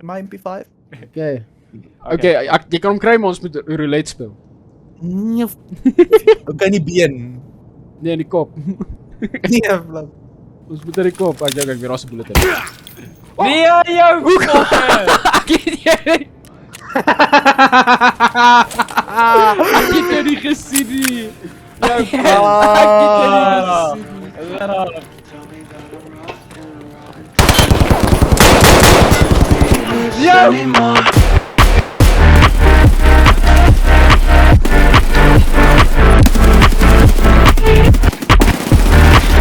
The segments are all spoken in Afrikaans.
my MP5. Okay. Okay, jy kan hom kry maar ons moet roulette speel. Nee. Okay, nie been. Nee, in die kop. Nee, blou. Ons moet in die kop. Ek kyk weer as 'n bullet. Nee, jou koppe! Ek het jou nie gesien nie. Jou ek het jou nie gesien.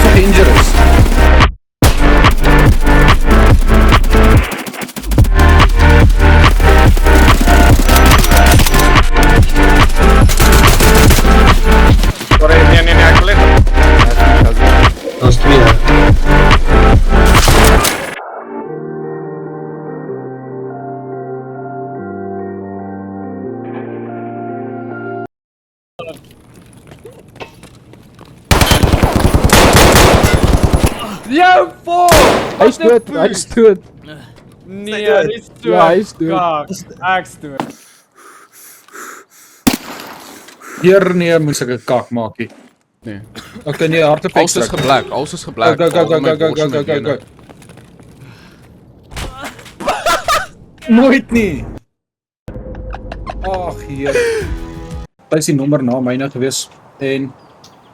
So dangerous. Sorry, nee, ek wil net. Daar's twee daar. Jou vol! Hy's dood, hy's dood. Nee, dood? hy's dood. Ja, hy's dood. Kak, ek's dood. Hier nee, moes ek 'n kak maak hier. Nee. Okay, nee, hardloop Alles is geblik, alles is geblik. Go. Nooit nie. Ag, hier. Hy is die nommer na myne gewees en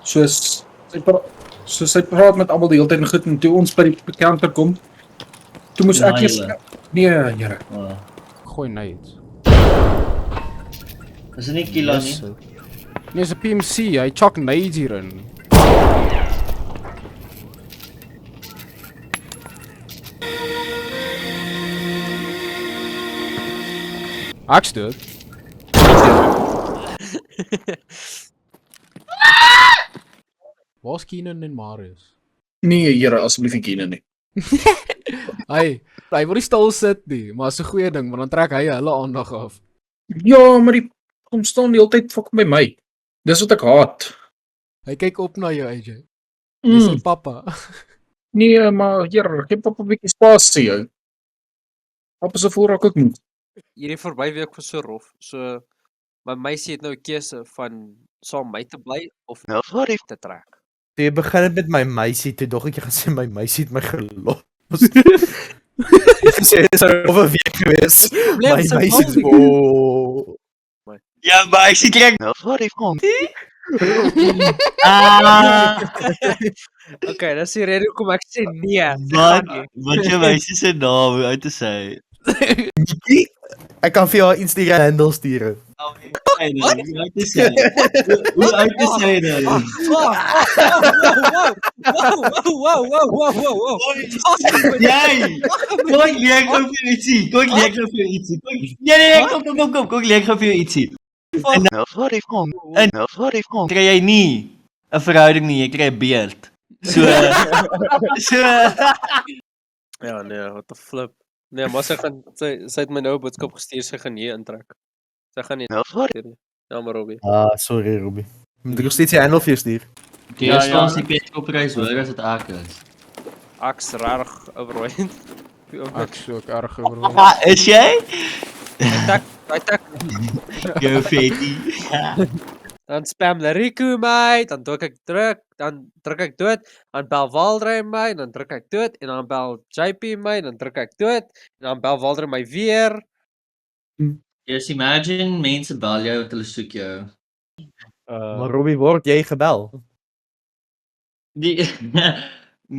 soos hy praat met almal die hele tyd en goed en toe ons by die counter kom, toe moes ek eers nee, Here. Gooi net. Is dit nie Kila nie? Nee, is 'n PMC, hy chuck nades hierin. Ek's dood. Waar's Keenan en Marius? Nee, Here, asseblief nie Kine nie. Hy wil nie stil sit nie, maar is 'n goeie ding want dan trek hy hulle aandag af. Ja, maar die kom staan die hele tyd fuck by my. Dis wat ek haat. Hy kyk op na jou, AJ. Dis sy pappa. Nee, maar Here, gee papa 'n bietjie spasie jou. Papa se voorraak ook moet. Hierdie verbyweek was so rof. So my meisie het nou 'n keuse van saam my te bly of te trek. Toe jy begin het met my meisie, toe dog ek jy gaan sê my meisie het my gelos. Jy sê dis 'n rowwe week gewees. My meisie is Ja, maar ek sien trek. Sorry, kom. Okay, dis die rede hoekom ek sê nee. Wat jy meisie se naam hoe uit te sê? Nikki. Ek kan vir jou Instagram handle stuur. Hoe uit te sê? Hoe uit te sê dan? Wow. Jy! Kom ek leer gou vir jou ietsie. Nee, kom. Kom ek leer gou vir jou ietsie. En kry jy nie 'n verhouding nie, jy kry 'n beerd. So Ja, nee, what the flip. Nee, maar sy het my nou 'n boodskap gestuur, sy gaan hier intrek. Sy gaan nie. Ja, maar Robbie. Sorry Robbie. Moet ek nog steeds die handle vir jou stuur? die ons die petrolprys hoor as dit ek is. Ek's regtig overweight. Ek so ook erg oor. Is jy? Hy tak. Go Fetty. Dan spam Lariku my, dan druk ek dood, dan bel Waldrey my, dan druk ek dood en dan bel JP my, dan druk ek dood en dan bel Waldrey my weer. Just imagine mense bel jou en hulle soek jou. Maar Robbie, word jy gebel? Die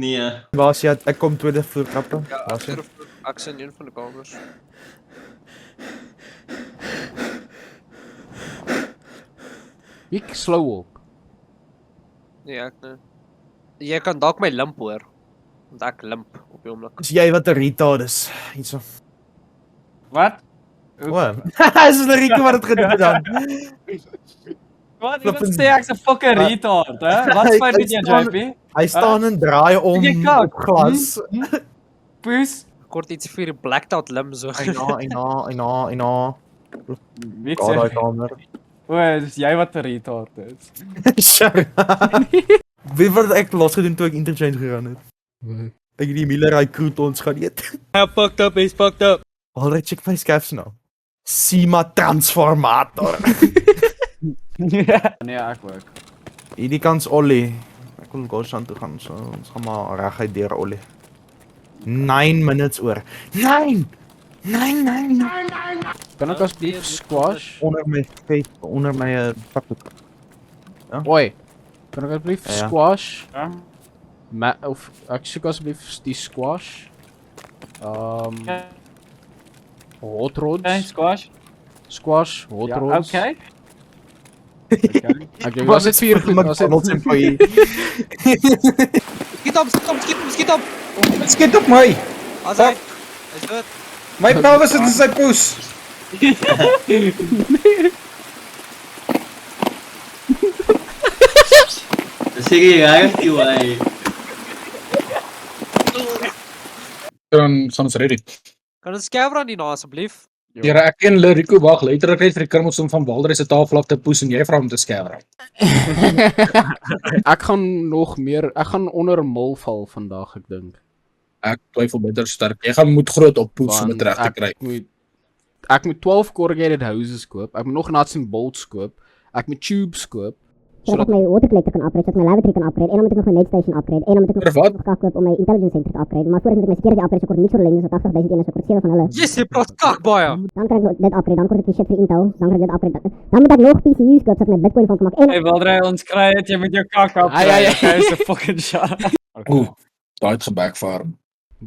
nee. Waar jy ek kom tweede vloertrappe. Ja, Waar jy? ek sien een van die kamers. Ek slow walk. Nee, ek nie. Jy kan dalk my limp hoor. Want ek limp op die oomblik. Is jy wat 'n retard is? Hierso. Wat? Wow. Dis 'n Rico wat dit gedoen het dan. Wat? Jy sê ek's 'n fucking retard, hè? Wat fout met jou, JP? Hy staan en draai om Jy kak. op glas. Poes. Kort iets vir die blacked out limb so. Eina. Weet Gaan daai kamer. O, dis jy wat 'n retard is. Sure. Wie wat ek los gedoen toe ek interchange gegaan het? Ek het die Miller High croutons gaan eet. How fucked up is fucked up. Alright, check my scavs nou. Sima transformator. Nee, ek ook. Hierdie kans Ollie. Ek wil Goshan toe gaan, so ons gaan maar reguit deur Ollie. 9 minutes oor. 9! 9! Kan ek asseblief squash? Onder my vet, onder my pakboek. Oi. Kan ek asseblief Ja. squash? Ja. Of ek soek asseblief die squash. Hot rods. Okay, squash. Squash, hot Ja, rods. okay. Ek dink was dit 4 goed, was McDonald's dit employee. Skiet op, skiet op. Skiet op my! As hy is dood. My pelvis is in sy poes! Sige, reg, jy. Dan gaan ons ready. Kan ons scaver aan die na asseblief? Here, ek en Lirico wag letterlik net vir die krummels om van Walder se tafel af te poes en jy vra om te skerry. Ek gaan nog meer, ek gaan onder 'n mil val vandag, ek dink. Ek twyfel beter sterk. Jy gaan moet groot op poes om dit reg te kry. Ek moet 12 corrugated houses koop. Ek moet nog nuts and bolts koop. Ek moet tubes koop. Zodat ik mijn water collector kan upgraden, zodat ik mijn lavatory kan upgraden. En dan moet ik nog mijn medstation upgraden. En dan moet ik nog Wat? kak kopen om mijn intelligence center te upgraden. Maar voordat moet ik mijn security upgraden, so kort niet zo alleen, dus 80.000 en so kort 7 van hulle. Yes, jy praat kak baie. Dan krijg ik nog dit upgrade, dan kort ik die shit voor Intel. Dan krijg ik dit upgrade. Dan moet ik nog PCU's kopen, zodat ik mijn bitcoin van kan maken. En Hey, Waldrey, ons kry dit, jy moet jou kak op. Ai. Hy is 'n fucking shot. Oeh, daai het gebackfire.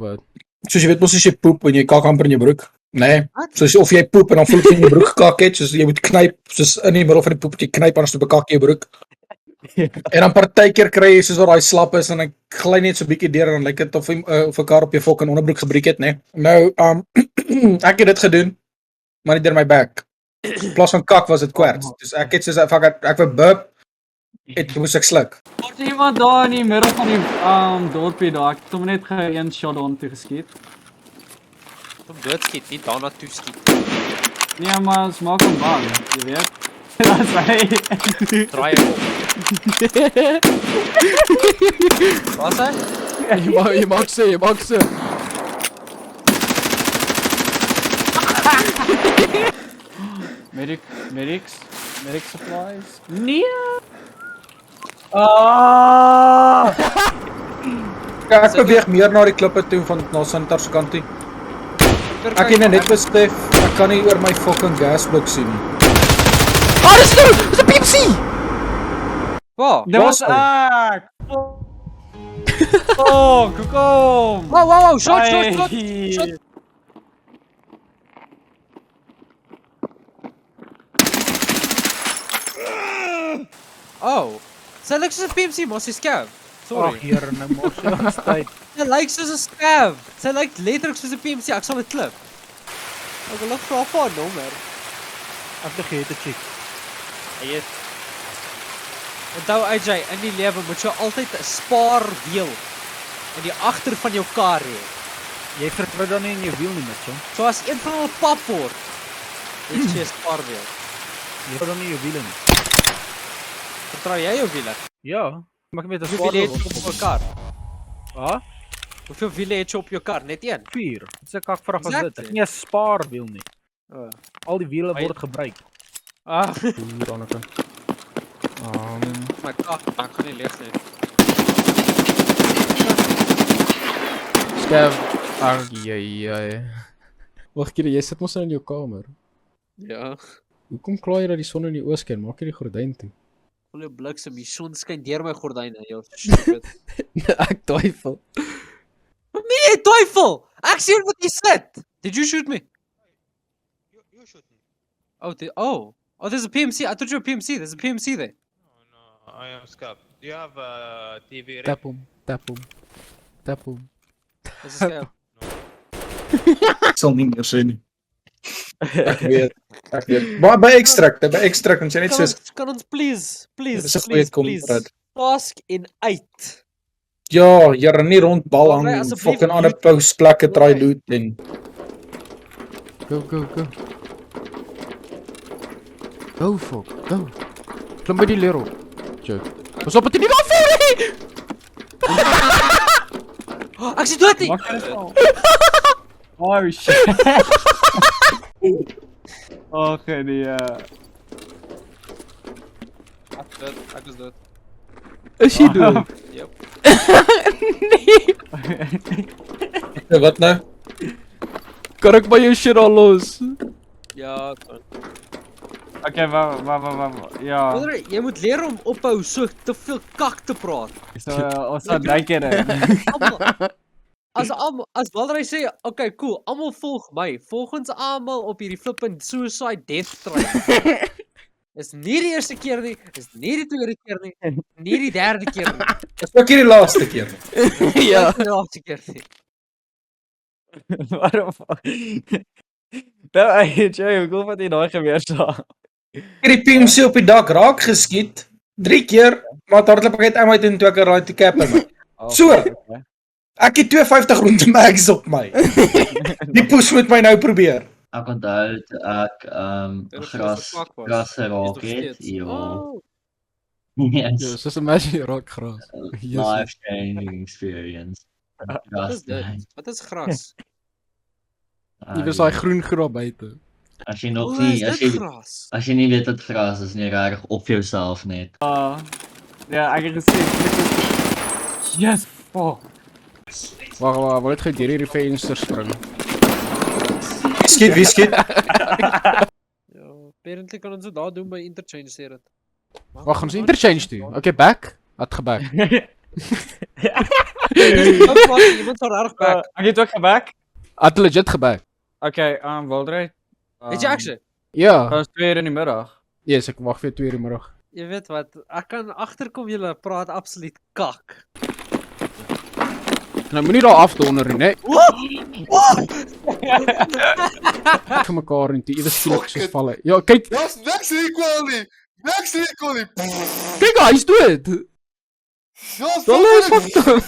But Soos jy weet mos as jy poep en jy kak amper in jou broek. Nee, Wat? soos of jy poep en dan voel jy in jou broek gekak het, soos jy moet knyp, soos in die middel van die poep jy knyp anders toe bekak jy jou broek. En dan partykeer kry jy soos wat daai slap is en dan gly net so bietjie deur en dan lyk dit of of 'n kar op jou fucking onderbroek gebreek het, nee. Nou, ek het dit gedoen, maar nie deur my back. In plaas van kak was dit kwarts. Dus ek het soos ek wou burp, het moes ek sluk. Word iemand daar in die middel van die dorpie daar. Ek het hom net een shot on toe geskiet. Om doodskiet, nie daarna toe skiet. Nee, maar ons maak hom bang, jy weet. Dat is hy. Draai hom op. Wat sê? jy maak se. Medic supplies. Nee. Ah! Ek beweeg meer na die klippe toe van na Sinter se kant toe. Ek het net besef, ek kan nie oor my fucking gasblok sien nie. Ah, dis 'n PMC. Waar? Dit was ek. Oh, kom. Wow, shot. Oh. Sy lyk soos 'n PMC, maar sy scav. Sorry. Here, nou mos ons tyd. Sy lyk soos 'n scav. Sy lyk letterlik soos 'n PMC. Ek sal dit klip. Ek wil nog vra vir 'n nommer. Ek vergeet dit check. Hy het onthou AJ, in die lewe moet jy altyd 'n spaarwiel in die agter van jou kar hê. Jy vertrou dan nie in jou wiel nie, Mitchell. So as een van hulle pap word, het jy 'n spaarwiel. Jy vertrou dan nie jou wiele nie. Vertrou jy jou wiele? Ja, maar ek weet Hoeveel wiele het jy op jou kar? Ah, Hoeveel wiele het jy op jou kar? Net een? 4. Dis 'n kakvraag as dit. Exactly. Ek nie 'n spaarwiel nie. Oh. Al die wiele Maar word gebruik. Ah, Hier Anneke. my kar, ek kan nie leeg nie. Scav. Ai. Wag, jy sit mos nou in jou kamer. Ja. Hoekom kla jy dat die son in die oë skyn? Maak jy die gordyn toe. Voel jou bliksem, die son skyn deur my gordyne, jy stupid. Ek twyfel. Nee, twyfel! Ek sien wat jy sit! Did you shoot me? You shoot me. Oh, there's a PMC. I thought you were a PMC. There's a PMC there. No, I am Scap. Do you have a TV? Tap hom. There's a scale. Ek sal nie meer sê nie. Ek weet. Maar by extract en sy net soos Kan ons please, dis 'n goeie komrad. task in uit. Ja, jare nie rond bal hang Waldrey, en asseblief, fucking ander loot. pausplekke try Waldrey. loot en Go. Go, fuck. Go. Klim by die leer op. Joke. Pas op, het nie daar voor nie! Ek sien dood nie. Maak jy dit al? Oh shit. Och nee. Ek is dood. Is jy dood? Wat nou? Kan ek by jou shit al los? Ja, son. Okay, wag. Ja. Broer, jy moet leer om ophou so te veel kak te praat. So ons gaan daai keer. As Waldery sê, okay, cool, almal volg my. Volg ons almal op hierdie flippin suicide death trap. Is nie die eerste keer nie, is nie die tweede keer nie, nie die derde keer nie. Dis ook hier die laaste keer. Ja. Die laaste keer nie. Waarom? Nou, Joe, hoe wat jy daai gebeur so? Hierdie PMC op die dak raak geskiet 3 keer, maar hardloop ek uit ammo uit en toe ek 'n right cap in my. So. Ek het 250 rond mags op my. Die push moet my nou probeer. Ek onthou toe ek gras geraak het. Ja. Oh, Ja, Yes. soos imagine jy raak gras. Life changing experience. wat is dit? Wat is gras? Jy was daai groen grap buite. As jy nog O, nie, is dit gras? as jy nie weet wat gras is nie, reg op jouself net. Ja, ek het gesê. Yes. Oh. Wag, wil net gou deur hierdie venster spring. Wie skiet? Ja, apparently kan ons dit daar doen by interchange sê dit. Wag, ons interchange toe. Okay, back. Wat geback? Iemand sal reg back. Ek het ook geback. Het legit geback. Okay, Waldrey. Het jy actually? Ja. Ons 2 uur in die middag. Yes, ek wag vir 2 uur die middag. Jy weet wat, ek kan agterkom julle praat absoluut kak. Nou moenie daar afdonder nie, né? Ek vir mekaar en toe iewers skielik soos valle. Ja, kyk. Daar's niks equal nie. Niks equal nie. Kyk, hy's dood. Daar's Hulle is fucked up.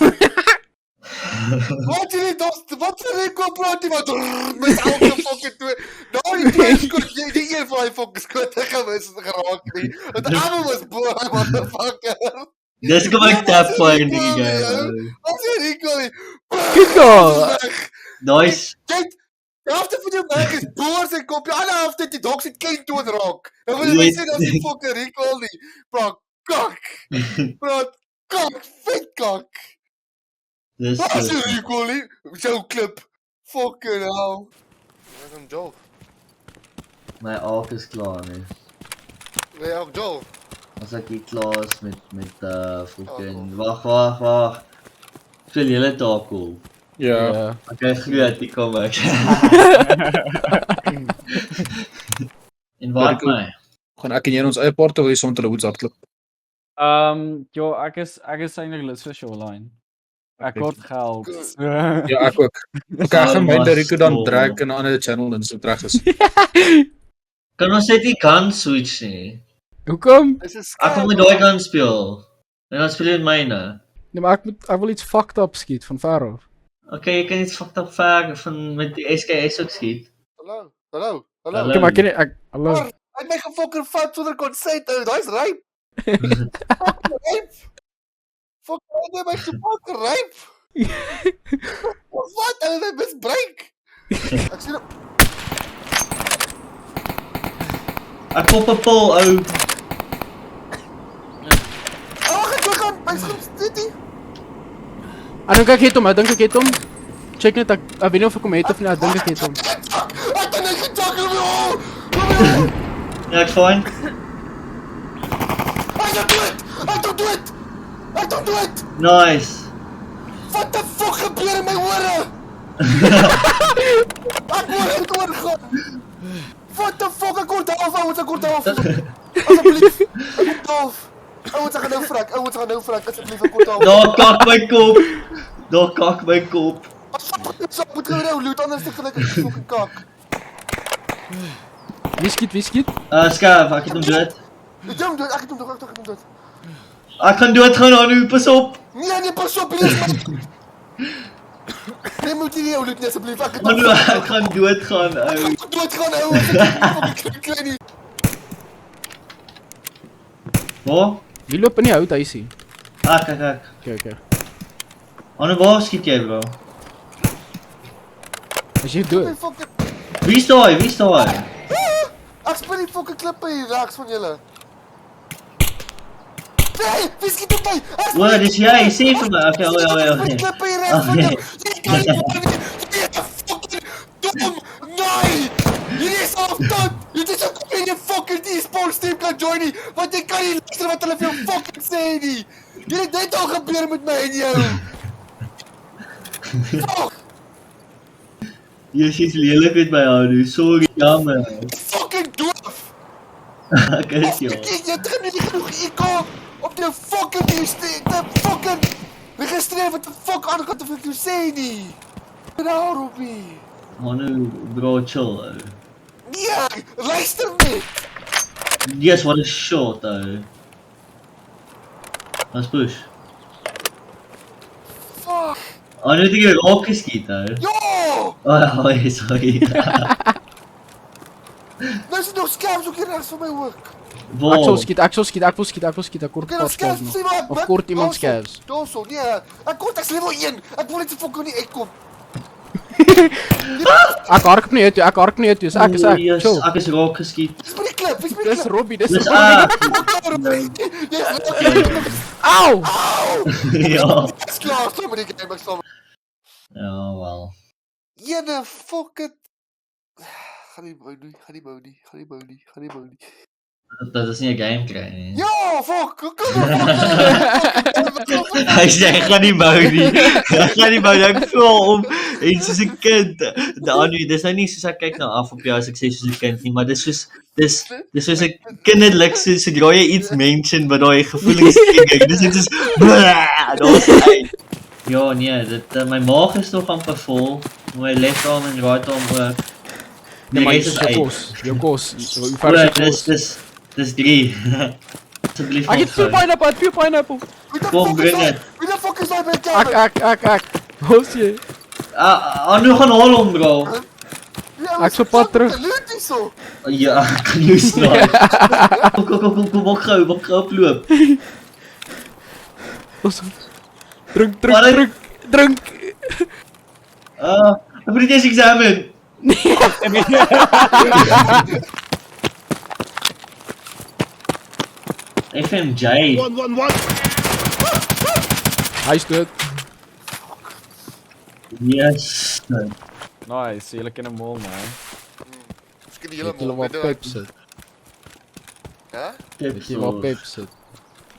Wat jy wat vir equal praat jy wat met elke fucking twee. Daai twee skoot die een van daai fucking skote gemis geraak nie. Want almal was bo, motherfucker. Dis kom ek tap fire in die game. Wat is equal nie. Kyk daar. Nice. Kyk, die helfte van jou merk is boor sy kop, die ander helfte die dog sit klein dood raak. Nou wil jy sê dat die fucking recall nie. Praat kak. Praat kak, vet kak. Dis Wat is die recall nie? Jou klip. Fucking hell. Wat is 'n joke? my ark is klaar nie. Nee, ook Joel. As ek hier klaar is met fucking wag. Speel julle takel. Ja. Okay, groot, hier kom ek. En wat my? Gaan ek en jy in ons eie part of ons hulle hoeds hardloop? Jo, ek is eintlik lid vir Shoreline. Ek kort geld. Ja, ek ook. Okay, ek gaan my Rico dan drag in 'n ander channel en so reg is. Kan ons net die gun switch nie? Hoekom? Ek wil met daai gun speel. En dan speel jy met myne. Nee, maar ek wil iets fucked up skiet van ver af. Okay, jy kan iets fucked up ver van met die SKS ook skiet. Hallo. Okay, maar ken ek hallo. Hy het my gefokker vat sonder konsent. Daai's ryp. Ryp. Fuck, hy het my gefokker ryp. Wat? Hy het misbruik. Ek sien Ek pop 'n pol ou. ek gaan my skop Ek dink ek het hom. Check net ek weet nie of ek hom het of nie, ek dink ek het hom. Ek kan nie getackle nie. Ja, ek fine. Ek doen dit. Nice. What the fuck gebeur in my ore? Ek word oorgaan. What the fuck, ek kort af. Asseblief. Ek kort af. Ouens, ek gaan nou vrak, asseblief, ek kort af. Daar kak my kop. Daar kak my kop. Ek moet gou nou loot, anders ek gelyk 'n fucking kak. Wie skiet? Skaaf, ek het hom dood. Ek het hom dood. Ek gaan doodgaan aan u, pas op. Nee, pas op, please. Nee, moet nie jou loot nie, asseblief. Ek gaan doodgaan, ou. Ek klein nie. Waar? Wie loop in die hout huisie? Ek. Okay. Aan waar skiet jy, bro? Is jy dood? Wie is daai? Ek speel die fucking klippe hier regs van julle. Nee, wie skiet op my? O, dis jy, sê vir my. Okay, Die klippe hier regs van julle. Jy kan nie fucking dom. Nee! Hierdie is afstand. Jy is ook in die fucking e-sports team kan join nie, want jy kan nie luister wat hulle vir jou fucking sê nie. Dit het net al gebeur met my en jou. Fuck! Jy is lelik met my Anu, sorry, jammer. Fucking doof! Ek is jou. Jy het nie genoeg IQ op jou fucking fucking registreer wat die fuck aan kan of ek jou sê nie. Nou, Robbie. Anu, bro, chill, ou. Nee, luister net. Yes, what a shot, ou. Let's push. Fuck. Anu, het ek jou raak geskiet, ou. Ja! Oh, sorry. Nou is dit nog scams ook hier rechts van my ook. Ek sal skiet, ek wil skiet, ek kort Oké, dan pas scams, nog. sê maar. Of kort iemand scavs. Daarso, nee. Ek kort, ek's level 1. Ek wil net so fucking nie uitkom. Ek hark nie uit, so ek is ek. Yes, Chill. ek is raak geskiet. Dis by die klip, dis by die Dis klip. Robbie, dis Dis Robbie. Au! Ja. Ek's klaar, saam met die game, ek saam. Ja, wel. Jene, fuck it. Gaan nie bou nie. Dat is nie 'n game kry nie. Ja, fuck, kom op. Hy sê, ek gaan nie bou nie. Ek gaan nie bou nie, ek voel om. En soos 'n kind. Anu, dis nou nie soos ek kyk nou af op jou as ek sê soos 'n kind nie, maar dis soos, dis soos 'n kinderlik, sodra jy iets mention wat daai gevoelens kry. Dis net soos, daar's hy. Ja, nee, my maag is nog amper vol. My left arm en right arm ook. Nee, maar res is uit. jou kos. Hoe O, ver is jou kos? dis 3. Asseblief Ek het veel pineapple. Kom, bring dit. Wie die fuck is daai by die kamer? Ek. Hoes jy? Anu gaan haal hom, bro. Ek so pad terug. Loot hierso. Ja, kan jy snaap. Kom, maak gou oploop. Drink. Ek moet eers examine. FMJ. Hy's dood. Yes. Nice, julle ken hom al, man. Miskien die Jy hele wil mond. maar pep sit. Hè? Jy wil pep sit.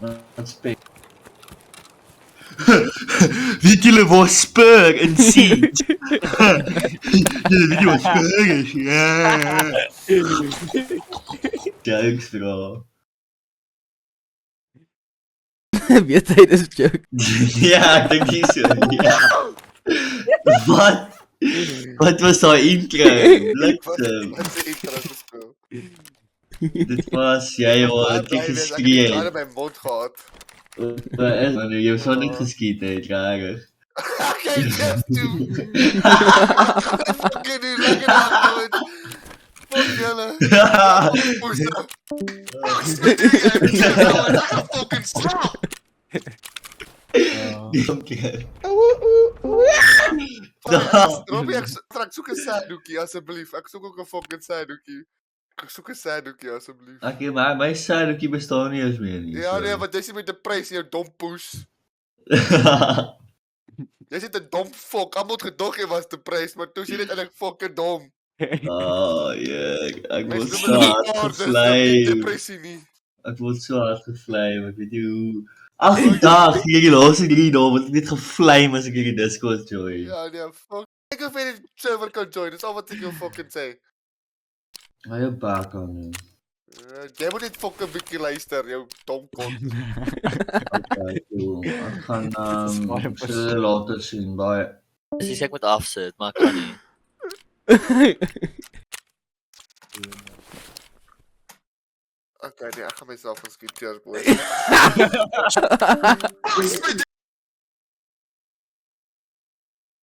Wat spek? Weet julle waar Spur in Siege? Julle weet wat Spur is? Jokes, bro. Weet hy dis joke. Ja, ek dink nie so. Ja. Wat was daai intro? Bliksem. Wat sê ek terug gespeel? Dit was jy wat ek geskree Ek het. het my mond gehad. Wat is man, jy sou net geskiet het, rarig. Okay, just toe. Fucking die lekker dag doen. Fuck julle. Poester. Fucking stop. Dankie. Robbie, ek soek 'n saddoekie asseblief. Ek soek ook 'n fucking saddoekie. Ek soek 'n saddoekie asseblief. Okay, maar my saddoekie bestaan nie eens meer nie. Ja nee, want jy sê met 'n prys jou dom poes. Jy sê 'n dom fok. Almal het gedog jy was te prys, maar toe is jy net eintlik fucking dom. Ek word Mense so noem dit hard maar, dis nie gevlame. depressie nie. Ek word so hard gevlame, ek weet nie hoe. Ag, dag, hierdie laaste 3 dae word ek net gevlame as ek hierdie Discord join. Ja nee, fuck. Ek hoef nie die server kan join. Dis al wat ek jou fucking sê. Hy op back aan nie. Jy moet net fucking bietjie luister, jou dom kont. Okay, cool. Ek gaan se later sien, baie. Dis ek moet afsit, maar ek kan nie. Okay, nee, ek gaan myself geskiet, cheers boy.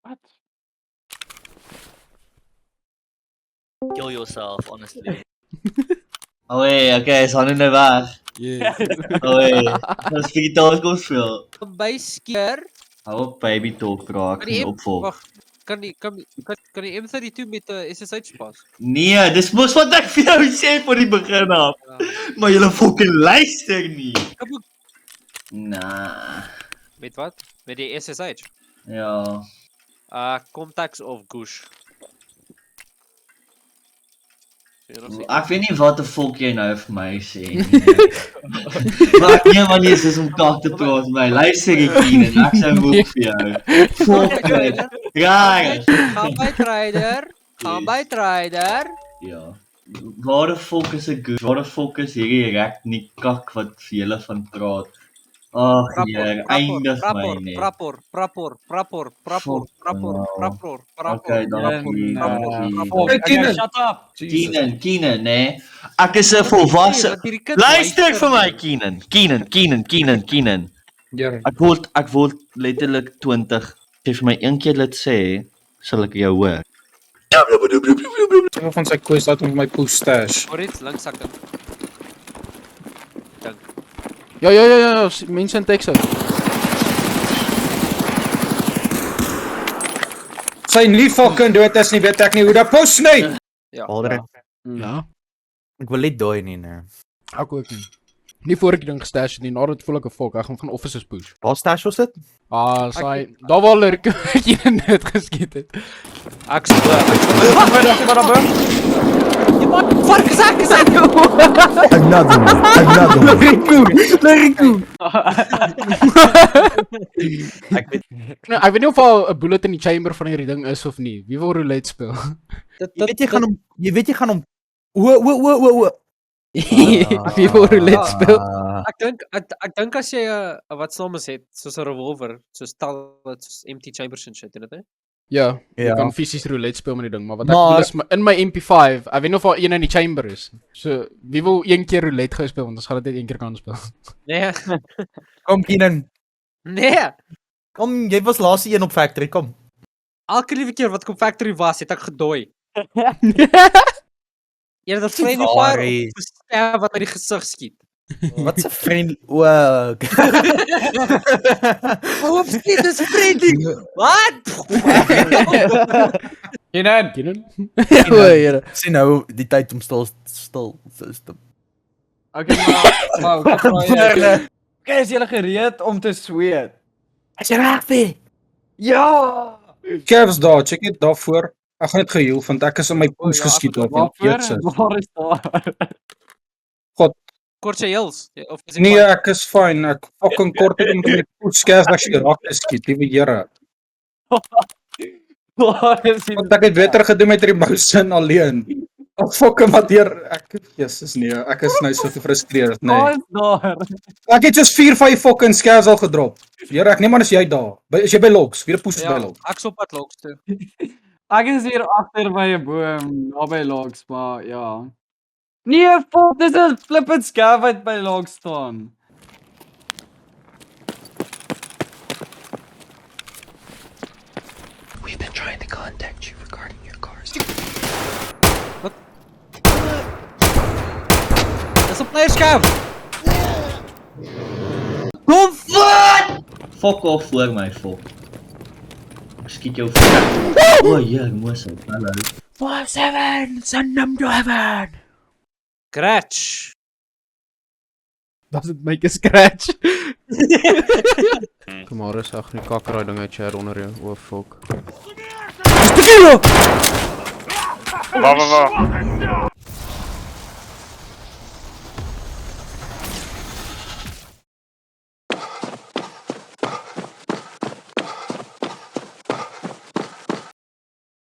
Wat? Kill yourself, honestly. Oei, okay, is Hanne nou weg? Yeah. Oei, ons speel kom speel. By skeer. Hou op baby talk bro, ek gaan opvolg. Wag. Kan die M32 met 'n SSH pas? Nee, dis mos wat ek vir jou sê van die begin af. Maar julle fucking luister nie. Nah. Met wat? Met die SSH? Ja. Contacts of Gush. Ek weet nie wat 'n volk jy nou vir my sê nie. Maar nee man, jy is om kak te praat my. Luister ek hier en ek sou moeg vir jou. Fuck it. Raai. Gaan by Trader. Ja. Waar die volk is 'n Gush? Waar die volk is hierdie rek nie kak wat vir julle van praat? Ag, hier, eindig my net. Prapor. Okay, dankie. Hey, Keenan. Shut up. Keenan, nee. Ek is 'n volwasse. Luister vir my, Keenan. Ja. Ek word letterlik 20. As jy vir my een keer dit sê, sal ek jou hoor. Een van sy quest laat hom my push stash. Hoor iets links sakke. Ja, mense in Texas. Sy nie fucking dood is nie, weet ek nie hoe dat push nie. Aldrei. Ja. Ek wil net daai nie, nee. Ek ook nie. Nie voor ek die ding gestash het nie, nadat voel ek 'n fok. Ek gaan van offices push. Waar stash ons dit? Sy daar waar hulle net geskiet het. Ek sê. Jy maak varksak. Another one. Leriku. Ek weet nie of al 'n bullet in die chamber van hierdie ding is of nie. Wie wil roulette speel? Jy weet jy gaan hom o. Wie wil roulette speel? Ek dink as jy 'n wat soms het, soos 'n revolver, soos stel dit soos empty chambers en shit, weet jy? Ja, jy kan fisies roulette speel met die ding, maar wat ek bedoel is in my MP5, ek weet nie of daar een in die chamber is. So, wie wil een keer roulette gou speel want ons gaan dit net een keer kan speel. Nee. Kom Keenan. Nee. Kom, jy was laaste een op factory, kom. Elke liewe keer wat ek op factory was, het ek gedooi. Jy het 'n friendly fire of wat my die gesig skiet. Wat 'n friendly ook. Hoop skiet is friendly. Wat? Keenan. Sien nou die tyd om stil. Okay, maar okay, is julle gereed om te sweet? Is jy reg vir? Ja. Kevs daar, check dit daarvoor. Ek gaan net geheal want ek is in my push geskiet op. Waar is daar? Kortse hills. Nee, ek is fine. Ek fucking kort het met my push skerp as jy raak geskiet, liewe Here. Want ek het beter gedoen met die mouse alleen. Fucking maar deur ek Jesus nee, ek is nou so gefrustreerd, nee. Ek het just 4-5 fucking skerps al gedrop. Here, ek neem aan as jy daar. Is jy by logs? Wie push by logs? Ek sop pad logs toe. Ek is hier agter by 'n boom, naby logs, maar ja. Nee, fuck, dis 'n flippin scav wat by logs staan. We've been trying to contact you regarding your cars. Wat? Dis 'n player scav. Kom wat? Fuck off voor my fuck. Ek skiet jou vir. O, ja, moes ek. Hallo. 57, send them to heaven. Scratch. Does it make a scratch? Kom maar, is ag nie kakraai ding uit chair onder jou. O fuck. Waar.